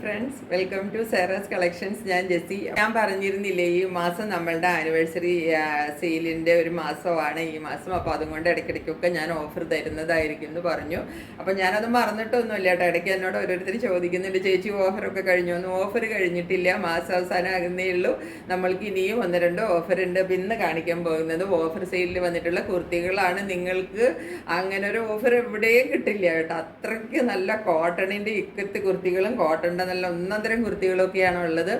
Friends, welcome to Seras collections. ഞാൻ ജെസ്സി. ഞാൻ പറഞ്ഞിരുന്നില്ലേ ഈ മാസം നമ്മളുടെ ആനിവേഴ്സറി സെയിലിൻ്റെ ഒരു മാസമാണ് ഈ മാസം. അപ്പോൾ അതുകൊണ്ട് ഇടയ്ക്കിടയ്ക്കൊക്കെ ഞാൻ ഓഫർ തരുന്നതായിരിക്കും എന്ന് പറഞ്ഞു. അപ്പോൾ ഞാനത് മറന്നിട്ടൊന്നുമില്ല കേട്ടോ. ഇടയ്ക്ക് എന്നോട് ഓരോരുത്തർ ചോദിക്കുന്നുണ്ട്, ചേച്ചി ഓഫറൊക്കെ കഴിഞ്ഞു? ഒന്നും ഓഫർ കഴിഞ്ഞിട്ടില്ല, മാസാവസാനം ആകുന്നേ ഉള്ളൂ. നമ്മൾക്ക് ഇനിയും ഒന്ന് രണ്ട് ഓഫറുണ്ട്. അപ്പോൾ ഇന്ന് കാണിക്കാൻ പോകുന്നത് ഓഫർ സെയിലിൽ വന്നിട്ടുള്ള കുർത്തികളാണ്. നിങ്ങൾക്ക് അങ്ങനെ ഒരു ഓഫർ എവിടെയും കിട്ടില്ല കേട്ടോ. അത്രയ്ക്ക് നല്ല കോട്ടണിൻ്റെ ഇക്കത്ത് കുർത്തികളും കോട്ടണിൻ്റെ നല്ല ഒന്നന്തരം കുർത്തികളൊക്കെയാണ് ഉള്ളത്.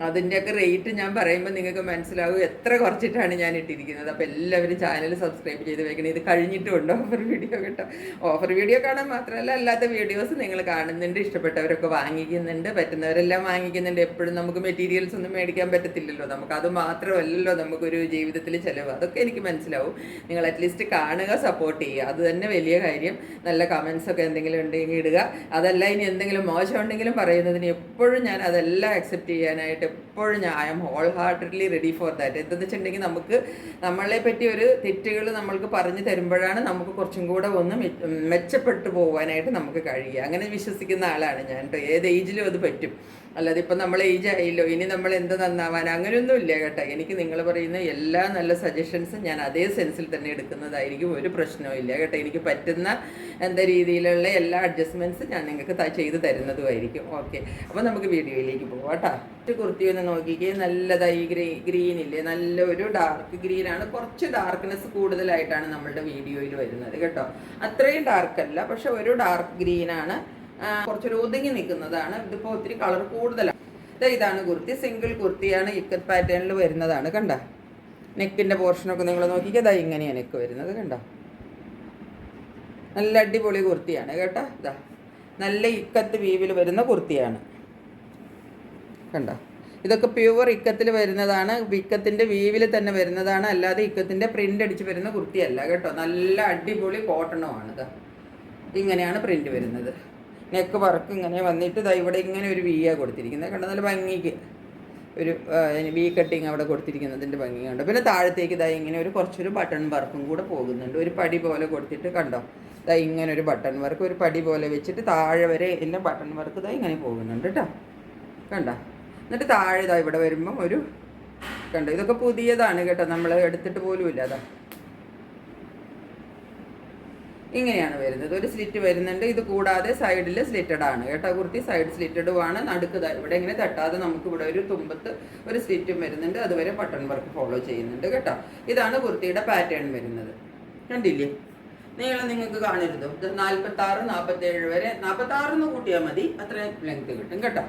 അതിൻ്റെയൊക്കെ റേറ്റ് ഞാൻ പറയുമ്പോൾ നിങ്ങൾക്ക് മനസ്സിലാവും എത്ര കുറച്ചിട്ടാണ് ഞാൻ ഇട്ടിരിക്കുന്നത്. അപ്പോൾ എല്ലാവരും ചാനൽ സബ്സ്ക്രൈബ് ചെയ്ത് വെക്കണം. ഇത് കഴിഞ്ഞിട്ടുമുണ്ട് ഓഫർ വീഡിയോ കേട്ടോ. ഓഫർ വീഡിയോ കാണാൻ മാത്രമല്ല, അല്ലാത്ത വീഡിയോസ് നിങ്ങൾ കാണുന്നുണ്ട്, ഇഷ്ടപ്പെട്ടവരൊക്കെ വാങ്ങിക്കുന്നുണ്ട്, പറ്റുന്നവരെല്ലാം വാങ്ങിക്കുന്നുണ്ട്. എപ്പോഴും നമുക്ക് മെറ്റീരിയൽസ് ഒന്നും മേടിക്കാൻ പറ്റത്തില്ലല്ലോ. നമുക്കത് മാത്രമല്ലല്ലോ നമുക്കൊരു ജീവിതത്തിൽ ചിലവ്. അതൊക്കെ എനിക്ക് മനസ്സിലാവും. നിങ്ങൾ അറ്റ്ലീസ്റ്റ് കാണുക, സപ്പോർട്ട് ചെയ്യുക, അത് തന്നെ വലിയ കാര്യം. നല്ല കമൻസൊക്കെ എന്തെങ്കിലും ഉണ്ടെങ്കിൽ ഇടുക. അതല്ല ഇനി എന്തെങ്കിലും മോശം ഉണ്ടെങ്കിലും പറയുന്നതിന് എപ്പോഴും ഞാൻ അതെല്ലാം അക്സെപ്റ്റ് ചെയ്യാനായിട്ട് എപ്പോഴും ഞാൻ I am whole heartedly ready for that. എന്തെന്ന് വെച്ചിട്ടുണ്ടെങ്കിൽ നമുക്ക് നമ്മളെ പറ്റി ഒരു തെറ്റുകൾ നമ്മൾക്ക് പറഞ്ഞു തരുമ്പോഴാണ് നമുക്ക് കുറച്ചും കൂടെ ഒന്ന് മെച്ചപ്പെട്ടു പോകാനായിട്ട് നമുക്ക് കഴിയുക. അങ്ങനെ വിശ്വസിക്കുന്ന ആളാണ് ഞാൻ കേട്ടോ. ഏത് ഏജിലും അത് പറ്റും. അല്ലാതെ ഇപ്പം നമ്മൾ ഏജ് ആയില്ലോ ഇനി നമ്മൾ എന്ത് നന്നാവാൻ, അങ്ങനെയൊന്നും ഇല്ല കേട്ടോ. എനിക്ക് നിങ്ങൾ പറയുന്ന എല്ലാ നല്ല സജഷൻസും ഞാൻ അതേ സെൻസിൽ തന്നെ എടുക്കുന്നതായിരിക്കും. ഒരു പ്രശ്നവും ഇല്ല കേട്ടോ. എനിക്ക് പറ്റുന്ന എന്താ രീതിയിലുള്ള എല്ലാ അഡ്ജസ്റ്റ്മെൻറ്റ്സും ഞാൻ നിങ്ങൾക്ക് ചെയ്ത് തരുന്നതുമായിരിക്കും. ഓക്കെ, അപ്പോൾ നമുക്ക് വീഡിയോയിലേക്ക് പോകാം കേട്ടോ. കുർത്തി ഒന്ന് നോക്കിക്കേ, നല്ലതായി ഗ്രീനില്ലേ, നല്ലൊരു ഡാർക്ക് ഗ്രീനാണ്. കുറച്ച് ഡാർക്ക്നെസ് കൂടുതലായിട്ടാണ് നമ്മളുടെ വീഡിയോയിൽ വരുന്നത് കേട്ടോ. അത്രയും ഡാർക്കല്ല, പക്ഷെ ഒരു ഡാർക്ക് ഗ്രീനാണ്. കുറച്ചൊരു ഒതുങ്ങി നിൽക്കുന്നതാണ്. ഇതിപ്പോൾ ഒത്തിരി കളർ കൂടുതലാണ്. ഇതാണ് കുർത്തി, സിംഗിൾ കുർത്തിയാണ്, ഇക്കത്ത് പാറ്റേണിൽ വരുന്നതാണ്. കണ്ട നെക്കിൻ്റെ പോർഷനൊക്കെ നിങ്ങൾ നോക്കിക്കുക, ഇതാ ഇങ്ങനെയാണ് നെക്ക് വരുന്നത്. കണ്ട നല്ല അടിപൊളി കുർത്തിയാണ് കേട്ടോ. ഇതാ നല്ല ഇക്കത്ത് വീവിൽ വരുന്ന കുർത്തിയാണ്. കണ്ട ഇതൊക്കെ പ്യുവർ ഇക്കത്തിൽ വരുന്നതാണ്, ഇക്കത്തിൻ്റെ വീവിൽ തന്നെ വരുന്നതാണ്, അല്ലാതെ ഇക്കത്തിൻ്റെ പ്രിൻ്റ് അടിച്ച് വരുന്ന കുർത്തിയല്ല കേട്ടോ. നല്ല അടിപൊളി കോട്ടണുമാണ്. ഇതാ ഇങ്ങനെയാണ് പ്രിൻ്റ് വരുന്നത്. നെക്ക് വർക്ക് ഇങ്ങനെ വന്നിട്ട് ഇതാ ഇവിടെ ഇങ്ങനെ ഒരു വീയാണ് കൊടുത്തിരിക്കുന്നത്. കണ്ടോ, നല്ല ഭംഗിക്ക് ഒരു വി കട്ടിങ് അവിടെ കൊടുത്തിരിക്കുന്നതിൻ്റെ ഭംഗിയുണ്ട്. പിന്നെ താഴത്തേക്ക് ഇതാ ഇങ്ങനെ ഒരു കുറച്ചൊരു ബട്ടൺ വർക്കും കൂടെ പോകുന്നുണ്ട്. ഒരു പടി പോലെ കൊടുത്തിട്ട് കണ്ടോ, ഇതാ ഇങ്ങനെ ഒരു ബട്ടൺ വർക്ക് ഒരു പടി പോലെ വെച്ചിട്ട് താഴെ വരെ എല്ലാം ബട്ടൺ വർക്ക് ഇതാ ഇങ്ങനെ പോകുന്നുണ്ട് കേട്ടോ. കണ്ടോ, എന്നിട്ട് താഴെ ഇതാ ഇവിടെ വരുമ്പം ഒരു കണ്ടോ, ഇതൊക്കെ പുതിയതാണ് കേട്ടോ, നമ്മൾ എടുത്തിട്ട് പോലും ഇല്ല. അതാ ഇങ്ങനെയാണ് വരുന്നത്. ഒരു സ്ലിറ്റ് വരുന്നുണ്ട്. ഇത് കൂടാതെ സൈഡിൽ സ്ലിറ്റഡ് ആണ് കേട്ടോ. കുർത്തി സൈഡ് സ്ലിറ്റഡുമാണ്. നടുക്ക് ഇവിടെ ഇങ്ങനെ തട്ടാതെ നമുക്ക് ഇവിടെ ഒരു തുമ്പത്ത് ഒരു സ്ലിറ്റും വരുന്നുണ്ട്. അതുവരെ ബട്ടൺ വർക്ക് ഫോളോ ചെയ്യുന്നുണ്ട് കേട്ടോ. ഇതാണ് കുർത്തിയുടെ പാറ്റേൺ വരുന്നത്. കണ്ടില്ലേ, നീളം നിങ്ങൾക്ക് കാണരുതോ. ഇത് 46, 47 വരെ, 46 കൂട്ടിയാൽ മതി, അത്രയും ലെങ്ത് കിട്ടും കേട്ടോ.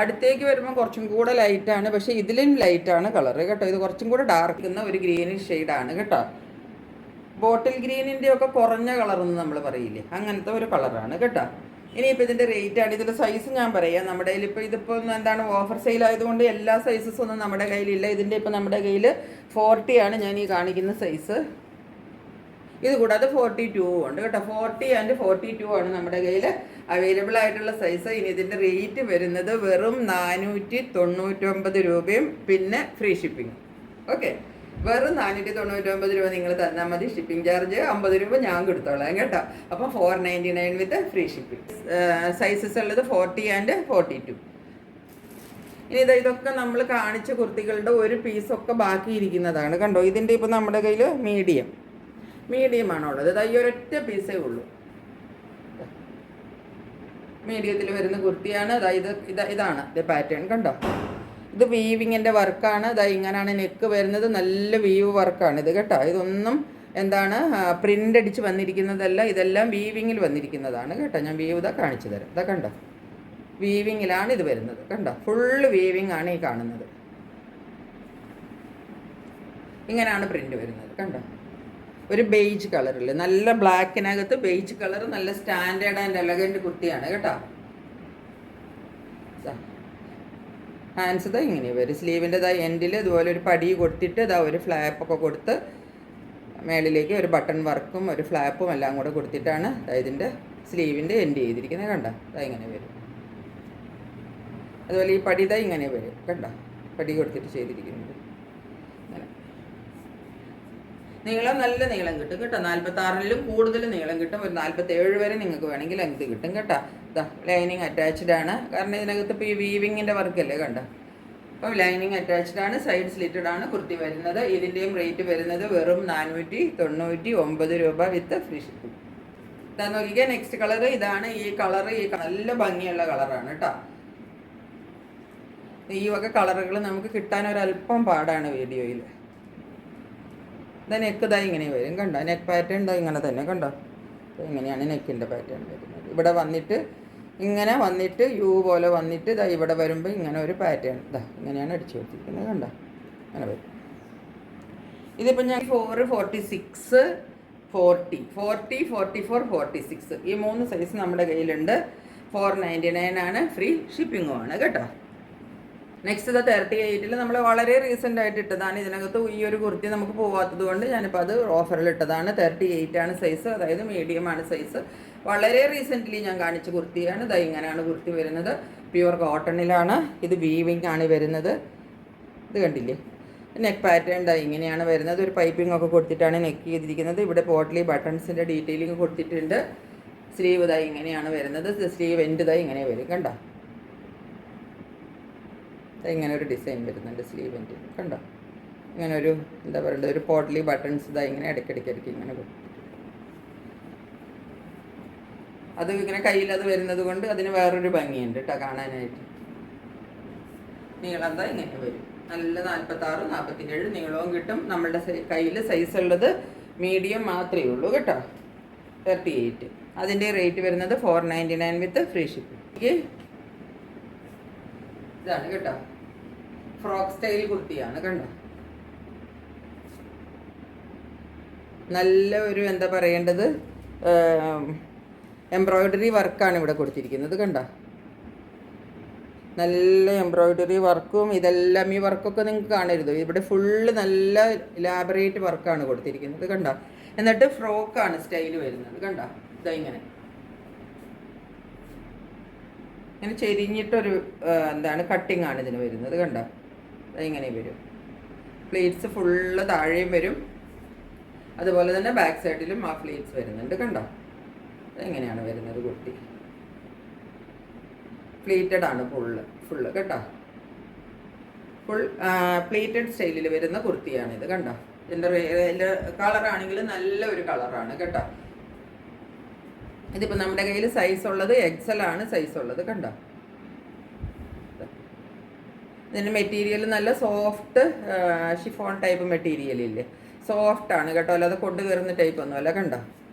അടുത്തേക്ക് വരുമ്പോൾ കുറച്ചും കൂടെ ലൈറ്റാണ്, പക്ഷേ ഇതിലും ലൈറ്റാണ് കളറ് കേട്ടോ. ഇത് കുറച്ചും കൂടെ ഡാർക്കുന്ന ഒരു ഗ്രീനിഷ് ഷെയ്ഡാണ് കേട്ടോ. ബോട്ടിൽ ഗ്രീനിൻ്റെ ഒക്കെ കുറഞ്ഞ കളറെന്ന് നമ്മൾ പറയില്ലേ, അങ്ങനത്തെ ഒരു കളറാണ് കേട്ടോ. ഇനിയിപ്പോൾ ഇതിൻ്റെ റേറ്റാണ്. ഇതിൻ്റെ സൈസ് ഞാൻ പറയാം. നമ്മുടെ കയ്യിൽ ഇപ്പോൾ ഇതിപ്പോൾ എന്താണ് ഓഫർ സെയിൽ ആയതുകൊണ്ട് എല്ലാ സൈസസും ഒന്നും നമ്മുടെ കയ്യിലില്ല. ഇതിൻ്റെ ഇപ്പോൾ നമ്മുടെ കയ്യിൽ 40 ആണ് ഞാൻ ഈ കാണിക്കുന്ന സൈസ്. ഇത് കൂടാതെ 42 ഉണ്ട് കേട്ടോ. 40 ആൻഡ് 42 ആണ് നമ്മുടെ കയ്യിൽ അവൈലബിൾ ആയിട്ടുള്ള സൈസ്. ഇനി ഇതിൻ്റെ റേറ്റ് വരുന്നത് വെറും 499 രൂപയും പിന്നെ ഫ്രീ ഷിപ്പിംഗ്. ഓക്കെ, വെറും 499 രൂപ നിങ്ങൾ തന്നാൽ മതി. ഷിപ്പിംഗ് ചാർജ് 50 രൂപ ഞാൻ കൊടുത്തോളാം കേട്ടോ. അപ്പം 499 വിത്ത് ഫ്രീ ഷിപ്പിംഗ്. സൈസസ് ഉള്ളത് 40 ആൻഡ് 42. ഇനി ഇതൊക്കെ നമ്മൾ കാണിച്ച കുർത്തികളുടെ ഒരു പീസൊക്കെ ബാക്കി ഇരിക്കുന്നതാണ് കണ്ടോ. ഇതിൻ്റെ ഇപ്പോൾ നമ്മുടെ കയ്യിൽ മീഡിയമാണുള്ളത്. ഈ ഒരൊറ്റ പീസേ ഉള്ളൂ. മീഡിയത്തിൽ വരുന്ന കുർത്തിയാണ്. ഇതാണ് ഇത് പാറ്റേൺ കണ്ടോ. ഇത് വീവിങ്ങിൻ്റെ വർക്കാണ്. ഇങ്ങനെയാണ് നെക്ക് വരുന്നത്. നല്ല വീവ് വർക്കാണ് ഇത് കേട്ടോ. ഇതൊന്നും എന്താണ് പ്രിൻ്റ് അടിച്ച് വന്നിരിക്കുന്നതല്ല, ഇതെല്ലാം വീവിങ്ങിൽ വന്നിരിക്കുന്നതാണ് കേട്ടോ. ഞാൻ വീവ് കാണിച്ചു തരാം. കണ്ടോ, വീവിങ്ങിലാണ് ഇത് വരുന്നത് കണ്ടോ. ഫുള്ള് വീവിങ് ആണ് ഈ കാണുന്നത്. ഇങ്ങനെയാണ് പ്രിൻ്റ് വരുന്നത് കണ്ടോ. ഒരു ബേജ് കളറിൽ നല്ല ബ്ലാക്കിനകത്ത് ബേജ് കളർ, നല്ല സ്റ്റാൻഡേർഡ് ആൻഡ് എലഗൻറ്റ് കുർത്തിയാണ് കേട്ടോ. ഹാൻഡ്സ് ഇങ്ങനെ വരും. സ്ലീവിൻ്റെ എൻഡിൽ ഇതുപോലെ ഒരു പടി കൊടുത്തിട്ട് ഒരു ഫ്ലാപ്പൊക്കെ കൊടുത്ത് മേളിലേക്ക് ഒരു ബട്ടൺ വർക്കും ഒരു ഫ്ലാപ്പും എല്ലാം കൂടെ കൊടുത്തിട്ടാണ് ഇതിൻ്റെ സ്ലീവിൻ്റെ എൻഡ് ചെയ്തിരിക്കുന്നത് കണ്ടോ. ഇങ്ങനെ വരും. അതുപോലെ ഈ പടി ഇങ്ങനെ വരും കണ്ടോ. പടി കൊടുത്തിട്ട് ചെയ്തിരിക്കുന്നത്. നീളം നല്ല നീളം കിട്ടും കേട്ടോ. 46-ലും കൂടുതൽ നീളം കിട്ടും. ഒരു 47 വരെ നിങ്ങൾക്ക് വേണമെങ്കിൽ ലെങ്ത് കിട്ടും കേട്ടോ. ഇതാ ലൈനിങ് അറ്റാച്ച്ഡ് ആണ്. കാരണം ഇതിനകത്ത് ഇപ്പോൾ ഈ വീവിങ്ങിൻ്റെ വർക്കല്ലേ കണ്ടോ. അപ്പോൾ ലൈനിങ് അറ്റാച്ച്ഡ് ആണ്. സൈഡ് സ്ലിറ്റഡ് ആണ് കുർത്തി വരുന്നത്. ഇതിൻ്റെയും റേറ്റ് വരുന്നത് വെറും 499 രൂപ വിത്ത് ഫ്രീ ഷിപ്പിംഗ്. ഇതാ നോക്കിക്കാൻ നെക്സ്റ്റ് കളർ ഇതാണ്. ഈ കളർ നല്ല ഭംഗിയുള്ള കളറാണ് കേട്ടോ. ഈ വക കളറുകൾ നമുക്ക് കിട്ടാൻ ഒരല്പം പാടാണ് വീഡിയോയിൽ. ഇതാ നെക്ക് ഇതാ ഇങ്ങനെ വരും കണ്ടോ. നെക്ക് പാറ്റേൺ ഇതാ ഇങ്ങനെ തന്നെ കണ്ടോ. ഇങ്ങനെയാണ് നെക്കിൻ്റെ പാറ്റേൺ വരുന്നത്. ഇവിടെ വന്നിട്ട് ഇങ്ങനെ വന്നിട്ട് യു പോലെ വന്നിട്ട് ഇതാ ഇവിടെ വരുമ്പോൾ ഇങ്ങനെ ഒരു പാറ്റേൺ ഇതാ ഇങ്ങനെയാണ് അടിച്ചു കൊടുത്തിരിക്കുന്നത് കണ്ടോ. അങ്ങനെ വരും. ഇതിപ്പോൾ ഞാൻ 4, 46, 40, 44, 46 ഈ 3 സൈസ് നമ്മുടെ കയ്യിലുണ്ട്. 499 ആണ്. ഫ്രീ ഷിപ്പിങ്ങും ആണ് കേട്ടോ. നെക്സ്റ്റ് ഇത് 38-ൽ നമ്മൾ വളരെ റീസെൻ്റ് ആയിട്ട് ഇട്ടതാണ്. ഇതിനകത്ത് ഈ ഒരു കുർത്തി നമുക്ക് പോകാത്തത് കൊണ്ട് ഞാനിപ്പോൾ അത് ഓഫറിൽ ഇട്ടതാണ്. 38 ആണ് സൈസ്, അതായത് മീഡിയം ആണ് സൈസ്. വളരെ റീസെൻ്റ്ലി ഞാൻ കാണിച്ച കുർത്തിയാണ്. ഇതാ ഇങ്ങനെയാണ് കുർത്തി വരുന്നത്. പ്യുവർ കോട്ടണിലാണ്. ഇത് വീവിങ് ആണ് വരുന്നത്. ഇത് കണ്ടില്ലേ. നെക്ക് പാറ്റേൺ ഇതാ ഇങ്ങനെയാണ് വരുന്നത്. ഒരു പൈപ്പിംഗ് ഒക്കെ കൊടുത്തിട്ടാണ് നെക്ക് ചെയ്തിരിക്കുന്നത്. ഇവിടെ പോട്ട്ലി ബട്ടൺസിൻ്റെ ഡീറ്റെയിലിംഗ് കൊടുത്തിട്ടുണ്ട്. സ്ലീവ് ഇതാ ഇങ്ങനെയാണ് വരുന്നത്. സ്ലീവ് എൻഡ് ഇതാ ഇങ്ങനെ വരും കണ്ടോ. ഇങ്ങനെ ഒരു ഡിസൈൻ വരുന്നുണ്ട് സ്ലീവ് എൻഡ് കണ്ടോ. ഇങ്ങനെ ഒരു എന്താ പറയുക ഒരു പോട്ട്ലി ബട്ടൺസ് ഇതാ ഇങ്ങനെ ഇടയ്ക്കിടയ്ക്ക് ഇങ്ങനെ കൊടുത്തിട്ടുണ്ട്. അത് ഇങ്ങനെ കയ്യിൽ അത് വരുന്നത് കൊണ്ട് അതിന് വേറൊരു ഭംഗിയുണ്ട് കേട്ടോ കാണാനായിട്ട്. നീളം എന്താ ഇങ്ങനെ വരും. നല്ല 46, 47 നീളവും കിട്ടും. നമ്മളുടെ കയ്യിൽ സൈസ് ഉള്ളത് മീഡിയം മാത്രമേ ഉള്ളൂ കേട്ടോ. 38 അതിൻ്റെ റേറ്റ് വരുന്നത് 499 വിത്ത് ഫ്രീ ഷിപ്പിംഗ്. ഇതാണ് കേട്ടോ. ഫ്രോക്ക് സ്റ്റൈൽ കുർത്തിയാണ് കണ്ടോ. നല്ല ഒരു എന്താ പറയേണ്ടത് എംബ്രോയിഡറി വർക്കാണ് ഇവിടെ കൊടുത്തിരിക്കുന്നത് കണ്ടോ. നല്ല എംബ്രോയിഡറി വർക്കും ഇതെല്ലാം ഈ വർക്കൊക്കെ നിങ്ങൾക്ക് കാണരുത്. ഇവിടെ ഫുള്ള് നല്ല ഇലാബറേറ്റ് വർക്കാണ് കൊടുത്തിരിക്കുന്നത് കണ്ടോ. എന്നിട്ട് ഫ്രോക്കാണ് സ്റ്റൈല് വരുന്നത് കണ്ടോ. ഇതാ ഇങ്ങനെ ഇങ്ങനെ ചെരിഞ്ഞിട്ടൊരു എന്താണ് കട്ടിങ് ആണ് ഇതിന് വരുന്നത് കണ്ടോ. ഇങ്ങനെ വരും. പ്ലേറ്റ്സ് ഫുള്ള് താഴെയും വരും. അതുപോലെ തന്നെ ബാക്ക് സൈഡിലും ആ പ്ലേറ്റ്സ് വരുന്നുണ്ട് കണ്ടോ. എങ്ങനെയാണ് വരുന്നത് കുർത്തി. പ്ലേറ്റഡ് ആണ് ഫുള്ള് കേട്ടോ. ഫുൾ പ്ലേറ്റഡ് സ്റ്റൈലിൽ വരുന്ന കുർത്തിയാണിത് കണ്ടോ. ഇതിൻ്റെ കളറാണെങ്കിൽ നല്ല ഒരു കളറാണ് കേട്ടോ. ഇതിപ്പോൾ നമ്മുടെ കയ്യിൽ സൈസ് ഉള്ളത് XL ആണ് സൈസ് ഉള്ളത് കണ്ടോ. ഇതിൻ്റെ മെറ്റീരിയൽ നല്ല സോഫ്റ്റ് ഷിഫോൺ ടൈപ്പ് മെറ്റീരിയൽ ഇല്ലേ. സോഫ്റ്റ് ആണ് കേട്ടോ. അല്ലാതെ കൊണ്ട് കയറുന്ന ടൈപ്പ് ഒന്നുമല്ല കണ്ടോ.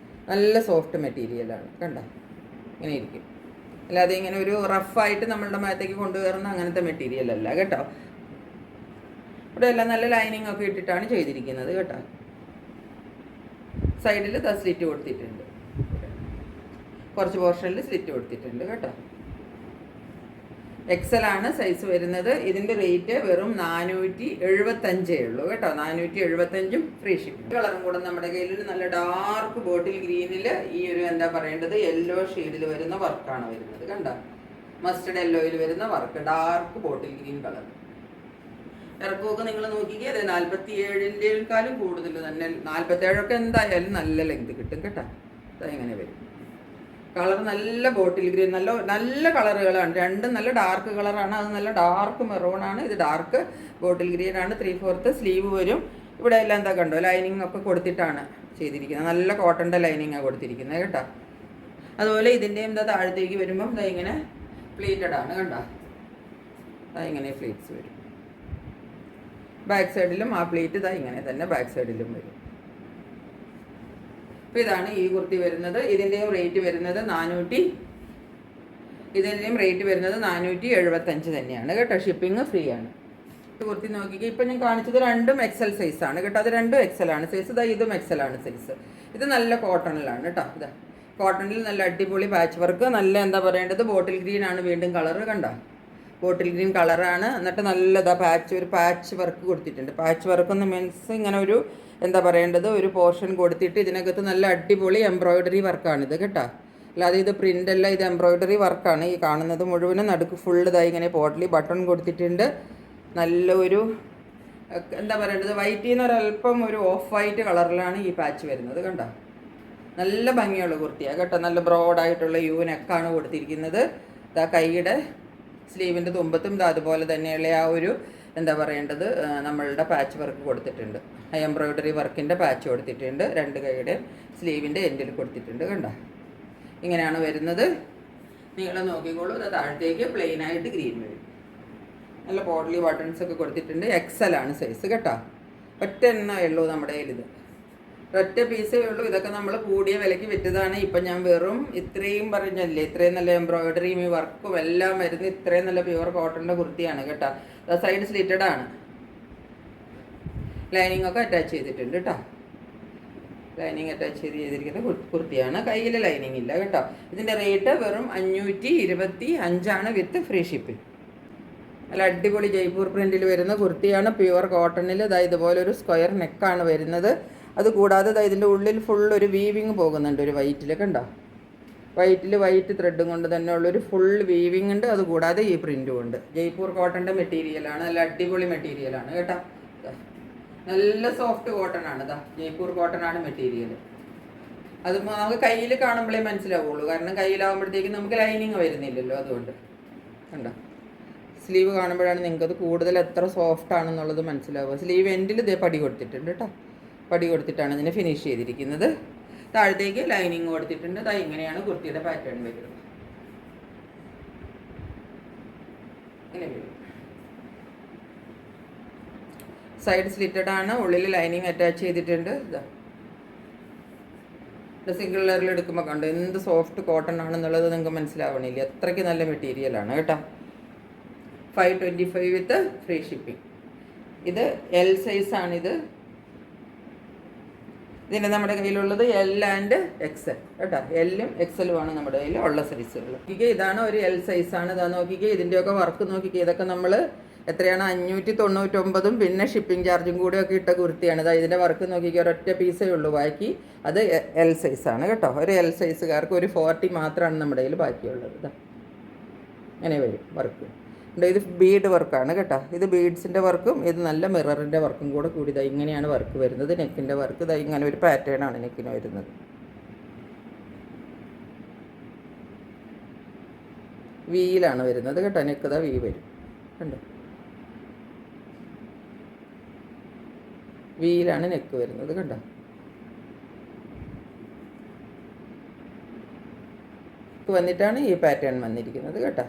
നല്ല സോഫ്റ്റ് മെറ്റീരിയലാണ് കണ്ടോ. ഇങ്ങനെ ഇരിക്കും. അല്ലാതെ ഇങ്ങനെ ഒരു റഫായിട്ട് നമ്മളുടെ മേത്തേക്ക് കൊണ്ടുകയറുന്ന അങ്ങനത്തെ മെറ്റീരിയൽ അല്ല കേട്ടോ. ഇവിടെ എല്ലാം നല്ല ലൈനിങ് ഒക്കെ ഇട്ടിട്ടാണ് ചെയ്തിരിക്കുന്നത് കേട്ടോ. സൈഡിൽ സ്ലിറ്റ് കൊടുത്തിട്ടുണ്ട്. കുറച്ച് പോർഷനിൽ സ്ലിറ്റ് കൊടുത്തിട്ടുണ്ട് കേട്ടോ. XL ആണ് സൈസ് വരുന്നത്. ഇതിൻ്റെ റേറ്റ് വെറും 475 ഉള്ളൂ കേട്ടോ. 475 ഫ്രീ ഷിപ്പിംഗ്. കളറും കൂടെ നമ്മുടെ കയ്യിൽ നല്ല ഡാർക്ക് ബോട്ടിൽ ഗ്രീനിൽ ഈ ഒരു എന്താ പറയേണ്ടത് യെല്ലോ ഷെയ്ഡിൽ വരുന്ന വർക്കാണ് വരുന്നത് കണ്ടോ. മസ്റ്റർഡ് യെല്ലോയിൽ വരുന്ന work dark bottle green colour. ഇറക്കമൊക്കെ നിങ്ങൾ നോക്കിക്കേ. അതെ 47-ക്കാളും കൂടുതൽ തന്നെ. 47 എന്തായാലും നല്ല ലെങ്ത് കിട്ടും കേട്ടോ. അതെങ്ങനെ വരും. കളർ നല്ല ബോട്ടിൽ ഗ്രീൻ നല്ല കളറുകളാണ്. രണ്ടും നല്ല ഡാർക്ക് കളറാണ്. അത് നല്ല ഡാർക്ക് മെറൂണാണ്. ഇത് ഡാർക്ക് ബോട്ടിൽ ഗ്രീൻ ആണ്. 3/4 സ്ലീവ് വരും. ഇവിടെ എല്ലാം എന്താ കണ്ടോ ലൈനിങ് ഒക്കെ കൊടുത്തിട്ടാണ് ചെയ്തിരിക്കുന്നത്. നല്ല കോട്ടൻ്റെ ലൈനിങ്ങാണ് കൊടുത്തിരിക്കുന്നത് കേട്ടോ. അതുപോലെ ഇതിൻ്റെയും എന്താ താഴത്തേക്ക് വരുമ്പം ഇതാ ഇങ്ങനെ പ്ലേറ്റഡ് ആണ് കണ്ടോ. ഇങ്ങനെ പ്ലേറ്റ്സ് വരും. ബാക്ക് സൈഡിലും ആ പ്ലേറ്റ് ഇതാ ഇങ്ങനെ തന്നെ ബാക്ക് സൈഡിലും വരും. അപ്പോൾ ഇതാണ് ഈ കുർത്തി വരുന്നത്. ഇതിൻ്റെയും റേറ്റ് വരുന്നത് 475 തന്നെയാണ് കേട്ടോ. ഷിപ്പിംഗ് ഫ്രീ ആണ്. കുർത്തി നോക്കിക്കുക. ഇപ്പം ഞാൻ കാണിച്ചത് രണ്ടും XL സൈസാണ് കേട്ടോ. അത് രണ്ടും XL ആണ് സൈസ്. ഇതാ ഇതും XL ആണ് സൈസ്. ഇത് നല്ല കോട്ടണിലാണ് കേട്ടോ. ഇതാ കോട്ടണിൽ നല്ല അടിപൊളി പാച്ച് വർക്ക്. നല്ല എന്താ പറയേണ്ടത് ബോട്ടിൽ ഗ്രീൻ ആണ് വീണ്ടും കളറ് കണ്ടോ. ബോട്ടിൽ ഗ്രീൻ കളറാണ്. എന്നിട്ട് നല്ലതാ ഒരു പാച്ച് വർക്ക് കൊടുത്തിട്ടുണ്ട്. പാച്ച് വർക്ക് എന്ന് മീൻസ് ഇങ്ങനെ ഒരു എന്താ പറയേണ്ടത് ഒരു പോർഷൻ കൊടുത്തിട്ട് ഇതിനകത്ത് നല്ല അടിപൊളി എംബ്രോയിഡറി വർക്കാണിത് കേട്ടോ. അല്ലാതെ ഇത് പ്രിൻ്റ് അല്ല, ഇത് എംബ്രോയിഡറി വർക്കാണ്. ഈ കാണുന്നത് മുഴുവനും നടുക്ക് ഫുള്ള് ഇതായി ഇങ്ങനെ പോട്ട്ലി ബട്ടൺ കൊടുത്തിട്ടുണ്ട്. നല്ല ഒരു എന്താ പറയേണ്ടത്, വൈറ്റിൽ നിന്ന് ഒരല്പം ഒരു ഓഫ് വൈറ്റ് കളറിലാണ് ഈ പാച്ച് വരുന്നത്. കണ്ടോ, നല്ല ഭംഗിയുള്ള കുർത്തിയാണ് കേട്ടോ. നല്ല ബ്രോഡായിട്ടുള്ള യു നെക്കാണ് കൊടുത്തിരിക്കുന്നത്. ഇതാ കൈയുടെ സ്ലീവിൻ്റെ തുമ്പത്തും ഇതാ അതുപോലെ തന്നെയുള്ള ആ ഒരു എന്താ പറയേണ്ടത് നമ്മളുടെ പാച്ച് വർക്ക് കൊടുത്തിട്ടുണ്ട്. എംബ്രോയ്ഡറി വർക്കിൻ്റെ പാച്ച് കൊടുത്തിട്ടുണ്ട്. രണ്ട് കൈയുടെ സ്ലീവിൻ്റെ എൻഡിൽ കൊടുത്തിട്ടുണ്ട്. കണ്ടോ, ഇങ്ങനെയാണ് വരുന്നത്. നിങ്ങൾ നോക്കിക്കോളൂ. ഇത് താഴത്തേക്ക് പ്ലെയിൻ ആയിട്ട് ഗ്രീൻ വരും. നല്ല പോഡ്ലി ബട്ടൺസ് ഒക്കെ കൊടുത്തിട്ടുണ്ട്. എക്സൽ ആണ് സൈസ് കേട്ടോ. ഒറ്റ എണ്ണേ ഉള്ളൂ നമ്മുടെ കയ്യിൽ. ഇത് ഒറ്റ പീസേ ഉള്ളൂ. ഇതൊക്കെ നമ്മൾ കൂടിയ വിലയ്ക്ക് വിറ്റതാണ്. ഇപ്പം ഞാൻ വെറും ഇത്രയും പറഞ്ഞല്ലേ, ഇത്രയും നല്ല എംബ്രോയ്ഡറിയും ഈ വർക്കും എല്ലാം വരുന്ന ഇത്രയും നല്ല പ്യുവർ കോട്ടണിൻ്റെ കുർത്തിയാണ് കേട്ടോ. സൈഡ് സ്ലിറ്റഡ് ആണ്. ലൈനിങ് ഒക്കെ അറ്റാച്ച് ചെയ്തിട്ടുണ്ട് കേട്ടോ. ലൈനിങ് അറ്റാച്ച് ചെയ്തിരിക്കുന്ന കുർത്തിയാണ്. കയ്യിൽ ലൈനിങ് ഇല്ല കേട്ടോ. ഇതിൻ്റെ റേറ്റ് വെറും 525 വിത്ത് ഫ്രീ ഷിപ്പിംഗ്. നല്ല അടിപൊളി ജയ്പൂർ പ്രിൻറ്റിൽ വരുന്ന കുർത്തിയാണ്. പ്യുവർ കോട്ടണിൽ ഇതുപോലെ ഒരു സ്ക്വയർ നെക്കാണ് വരുന്നത്. അതുകൂടാതെ ഇതിൻ്റെ ഉള്ളിൽ ഫുൾ ഒരു വീവിങ് പോകുന്നുണ്ട്. ഒരു വൈറ്റിൽ കണ്ടോ, വൈറ്റിൽ വൈറ്റ് ത്രെഡും കൊണ്ട് തന്നെ ഉള്ളൊരു ഫുൾ വീവിങ് ഉണ്ട്. അതുകൂടാതെ ഈ പ്രിൻറ്റും ഉണ്ട്. ജയ്പൂർ കോട്ടൻ്റെ മെറ്റീരിയലാണ്. നല്ല അടിപൊളി മെറ്റീരിയലാണ് കേട്ടോ. നല്ല സോഫ്റ്റ് കോട്ടൺ ആണ്. ജയ്പൂർ കോട്ടൺ ആണ് മെറ്റീരിയൽ. അത് നമുക്ക് കയ്യിൽ കാണുമ്പോഴേ മനസ്സിലാവുള്ളൂ. കാരണം കയ്യിലാവുമ്പോഴത്തേക്കും നമുക്ക് ലൈനിങ് വരുന്നില്ലല്ലോ, അതുകൊണ്ട്. കണ്ടോ, സ്ലീവ് കാണുമ്പോഴാണ് നിങ്ങൾക്കത് കൂടുതൽ എത്ര സോഫ്റ്റ് ആണെന്നുള്ളത് മനസ്സിലാവുക. സ്ലീവ് എൻഡിൽ ഇതേ പടി കൊടുത്തിട്ടുണ്ട് കേട്ടോ. പടി കൊടുത്തിട്ടാണ് ഇതിനെ ഫിനിഷ് ചെയ്തിരിക്കുന്നത്. താഴത്തേക്ക് ലൈനിങ് കൊടുത്തിട്ടുണ്ട്. ഇങ്ങനെയാണ് കുർത്തിയുടെ പാറ്റേൺ വരുന്നത്. ഇങ്ങനെ വരും. സൈഡ് സ്ലിറ്റഡ് ആണ്. ഉള്ളിൽ ലൈനിങ് അറ്റാച്ച് ചെയ്തിട്ടുണ്ട്. സിംഗിൾ ലെയറിൽ എടുക്കുമ്പോൾ കണ്ടോ എന്ത് സോഫ്റ്റ് കോട്ടൺ ആണെന്നുള്ളത് നിങ്ങൾക്ക് മനസ്സിലാവണില്ല. അത്രയ്ക്ക് നല്ല മെറ്റീരിയലാണ് കേട്ടോ. 525 വിത്ത് ഫ്രീ ഷിപ്പിംഗ്. ഇത് എൽ സൈസാണിത്. ഇതിൻ്റെ നമ്മുടെ കയ്യിലുള്ളത് എൽ ആൻഡ് എക്സൽ കേട്ടോ. എല്ലും എക്സലുമാണ് നമ്മുടെ കയ്യിൽ ഉള്ള സൈസുകൾ. നോക്കിക്കേ, ഇതാണ് ഒരു എൽ സൈസാണ്. ഇതാ നോക്കിക്കേ, ഇതിൻ്റെയൊക്കെ വർക്ക് നോക്കിക്കേ. ഇതൊക്കെ നമ്മൾ എത്രയാണ് 599 പിന്നെ ഷിപ്പിംഗ് ചാർജും കൂടെയൊക്കെ ഇട്ട കുർത്തിയാണ്. ഇതിൻ്റെ വർക്ക് നോക്കിക്കേ, ഒരൊറ്റ പീസേ ഉള്ളൂ. ബാക്കി അത് എൽ സൈസാണ് കേട്ടോ. ഒരു എൽ സൈസുകാർക്ക് ഒരു 40 മാത്രമാണ് നമ്മുടെ കയ്യിൽ ബാക്കിയുള്ളത്. ഇതാ അങ്ങനെ വരും വർക്ക്. ഇത് ബീഡ് വർക്കാണ് കേട്ടോ. ഇത് ബീഡ്സിൻ്റെ വർക്കും ഇത് നല്ല മിററിൻ്റെ വർക്കും കൂടെ കൂടി ഇങ്ങനെയാണ് വർക്ക് വരുന്നത്. നെക്കിൻ്റെ വർക്ക് ഇങ്ങനെ ഒരു പാറ്റേൺ ആണ് നെക്കിന് വരുന്നത്. വീലാണ് വരുന്നത് കേട്ടോ. നെക്ക് വീ വരും കണ്ടോ. വീലാണ് നെക്ക് വരുന്നത് കണ്ടോ. വന്നിട്ടാണ് ഈ പാറ്റേൺ വന്നിരിക്കുന്നത് കേട്ടോ.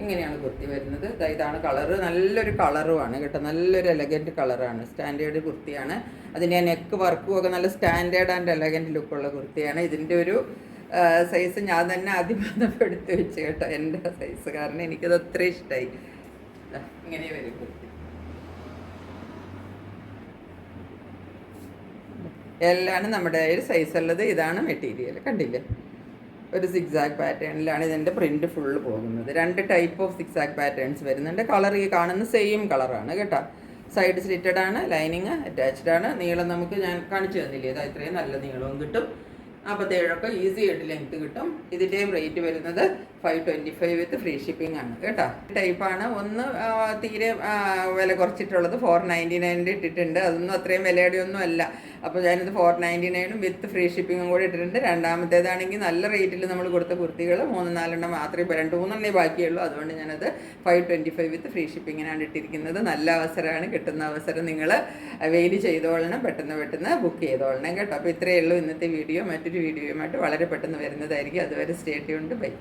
ഇങ്ങനെയാണ് കുർത്തി വരുന്നത്. ഇതാണ് കളറ്. നല്ലൊരു കളറുമാണ് കേട്ടോ. നല്ലൊരു എലഗൻറ്റ് കളറാണ്. സ്റ്റാൻഡേർഡ് കുർത്തിയാണ്. അതിൻ്റെ നെക്ക് വർക്കും ഒക്കെ നല്ല സ്റ്റാൻഡേർഡ് ആൻഡ് എലഗൻറ്റ് ലുക്കുള്ള കുർത്തിയാണ്. ഇതിൻ്റെ ഒരു സൈസ് ഞാൻ തന്നെ എടുത്ത് വെച്ച് കേട്ടോ, എൻ്റെ സൈസ്. കാരണം എനിക്കത് അത്ര ഇഷ്ടമായി. ഇങ്ങനെ വരും കുർത്തി. എല്ലാം നമ്മുടെ ഒരു സൈസ് ഉള്ളത്. ഇതാണ് മെറ്റീരിയൽ. കണ്ടില്ലേ, ഒരു സിക്സാക് പാറ്റേണിലാണ് ഇതിൻ്റെ പ്രിൻറ്റ് ഫുള്ള് പോകുന്നത്. 2 ടൈപ്പ് ഓഫ് സിക്സാക് പാറ്റേൺസ് വരുന്നുണ്ട്. കളർ ഈ കാണുന്ന സെയിം കളറാണ് കേട്ടോ. സൈഡ് സ്ലിറ്റഡ് ആണ്. ലൈനിങ് അറ്റാച്ച്ഡ് ആണ്. നീളം നമുക്ക് ഞാൻ കാണിച്ചു തന്നില്ലേ, ഇതാ ഇത്രയും നല്ല നീളവും കിട്ടും. 47 ഈസി ആയിട്ട് ലെങ്ത്ത് കിട്ടും. ഇതിൻ്റെയും റേറ്റ് വരുന്നത് 525 വിത്ത് ഫ്രീ ഷിപ്പിംഗ് ആണ് കേട്ടോ. ടൈപ്പാണ്. ഒന്ന് തീരെ വില കുറച്ചിട്ടുള്ളത് 499 ഇട്ടിട്ടുണ്ട്. അതൊന്നും അത്രയും വിലയുടെ ഒന്നും അല്ല. അപ്പോൾ ഞാനിത് 499 വിത്ത് ഫ്രീ ഷിപ്പിങ്ങും കൂടി ഇട്ടിട്ടുണ്ട്. രണ്ടാമത്തേതാണെങ്കിൽ നല്ല റേറ്റിൽ നമ്മൾ കൊടുത്ത കുർത്തികൾ 3-4 മാത്രമേ, ഇപ്പോൾ 2-3 ബാക്കിയുള്ളൂ. അതുകൊണ്ട് ഞാനത് 525 വിത്ത് ഫ്രീ ഷിപ്പിങ്ങിനാണ് ഇട്ടിരിക്കുന്നത്. നല്ല അവസരമാണ്. കിട്ടുന്ന അവസരം നിങ്ങൾ അവെയിൽ ചെയ്തോളണം. പെട്ടെന്ന് ബുക്ക് ചെയ്തോളണം കേട്ടോ. അപ്പോൾ ഇത്രയേ ഉള്ളൂ ഇന്നത്തെ വീഡിയോ. മറ്റൊരു വീഡിയോയുമായിട്ട് വളരെ പെട്ടെന്ന് വരുന്നതായിരിക്കും. അതുവരെ സ്റ്റേ ട്യൂൺഡ്. ബൈ.